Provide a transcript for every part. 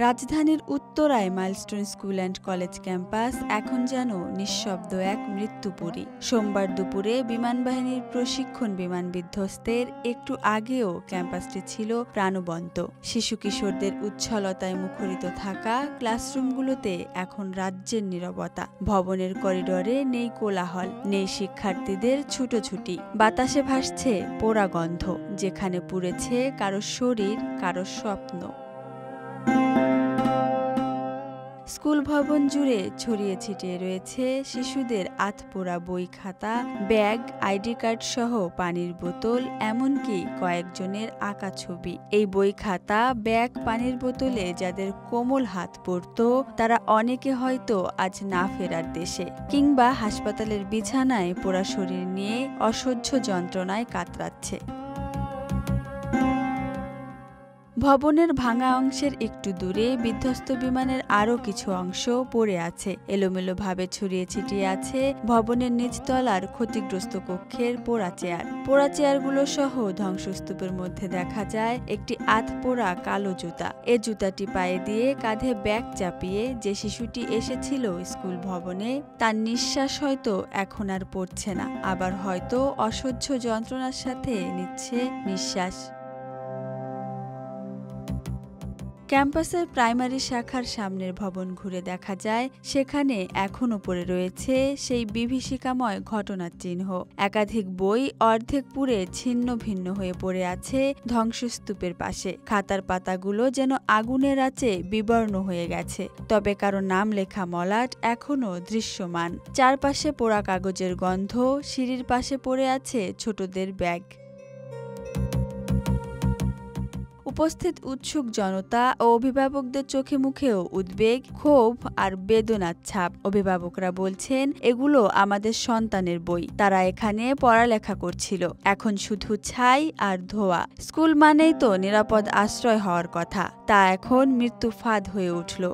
রাজধানীর উত্তরায় Milestone school and college campus এখন যেন নিঃশব্দ এক মৃত্যুপুরী। সোমবার দুপুরে বিমানবাহিনীর প্রশিক্ষণ বিমান বিধ্বস্তের একটু আগেও ক্যাম্পাসটি ছিল প্রাণবন্ত। শিশু কিশোরদের উচ্ছলতায় মুখরিত থাকা ক্লাসরুমগুলোতে এখন রাজ্যের নীরবতা। ভবনের করিডরে নেই কোলাহল, নেই শিক্ষার্থীদের ছুটোছুটি। বাতাসে ভাসছে পোড়া গন্ধ, যেখানে পুড়েছে কারো শরীর, কারো স্বপ্ন। স্কুল ভবন জুড়ে ছড়িয়ে ছিটিয়ে রয়েছে শিশুদের আধপোড়া বই, খাতা, ব্যাগ, আইডি কার্ড সহ পানির বোতল, এমনকি কয়েকজনের আঁকা ছবি। এই বই, খাতা, ব্যাগ, পানির বোতলে যাদের কোমল হাত পড়ত, তারা অনেকে হয়তো আজ না ফেরার দেশে, কিংবা হাসপাতালের বিছানায় পোড়া শরীর নিয়ে অসহ্য যন্ত্রণায় কাতরাচ্ছে। ভবনের ভাঙা অংশের একটু দূরে বিধ্বস্ত বিমানের আরও কিছু অংশ পড়ে আছে। এলোমেলোভাবে ছড়িয়ে ছিটিয়ে আছে ভবনের নিচতলার ক্ষতিগ্রস্ত কক্ষের পোড়া চেয়ার। পোড়া চেয়ারগুলো সহ ধ্বংসস্তূপের মধ্যে দেখা যায় একটি আধপোড়া কালো জুতা। এ জুতাটি পায়ে দিয়ে কাঁধে ব্যাগ চাপিয়ে যে শিশুটি এসেছিল স্কুল ভবনে, তার নিঃশ্বাস হয়তো এখন আর পড়ছে না, আবার হয়তো অসহ্য যন্ত্রণার সাথে নিচ্ছে নিঃশ্বাস। ক্যাম্পাসের প্রাইমারি শাখার সামনের ভবন ঘুরে দেখা যায় সেখানে এখনও পড়ে রয়েছে সেই বিভীষিকাময় ঘটনার চিহ্ন। একাধিক বই অর্ধেক পুড়ে ছিন্ন ভিন্ন হয়ে পড়ে আছে ধ্বংসস্তূপের পাশে। খাতার পাতাগুলো যেন আগুনের আঁচে বিবর্ণ হয়ে গেছে, তবে কারো নাম লেখা মলাট এখনও দৃশ্যমান। চারপাশে পোড়া কাগজের গন্ধ, সিঁড়ির পাশে পড়ে আছে ছোটদের ব্যাগ। উপস্থিত উৎসুক জনতা ও অভিভাবকদের চোখে মুখেও উদ্বেগ, ক্ষোভ আর বেদনার ছাপ। অভিভাবকরা বলছেন, এগুলো আমাদের সন্তানের বই, তারা এখানে পড়ালেখা করছিল, এখন শুধু ছাই আর ধোঁয়া। স্কুল মানেই তো নিরাপদ আশ্রয় হওয়ার কথা, তা এখন মৃত্যু ফাঁদ হয়ে উঠল।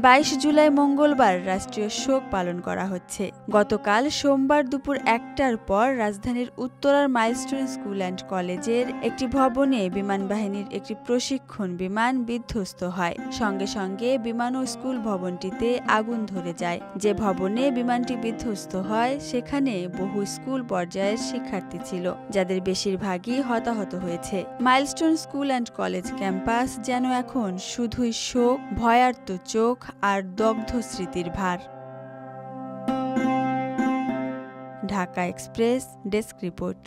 22 জুলাই মঙ্গলবার রাষ্ট্রীয় শোক পালন করা হচ্ছে। গতকাল সোমবার দুপুর 1টার পর রাজধানীর উত্তরার মাইলস্টোন স্কুল অ্যান্ড কলেজের একটি ভবনে বিমানবাহিনীর একটি প্রশিক্ষণ বিমান বিধ্বস্ত হয়। সঙ্গে সঙ্গে বিমান ও স্কুল ভবনটিতে আগুন ধরে যায়। যে ভবনে বিমানটি বিধ্বস্ত হয় সেখানে বহু স্কুল পর্যায়ের শিক্ষার্থী ছিল, যাদের বেশিরভাগই হতাহত হয়েছে। Milestone school and college campus যেন এখন শুধুই শোক, ভয়ার্ত চোখ আর দগ্ধ স্মৃতির ভার। Dhaka express desk report.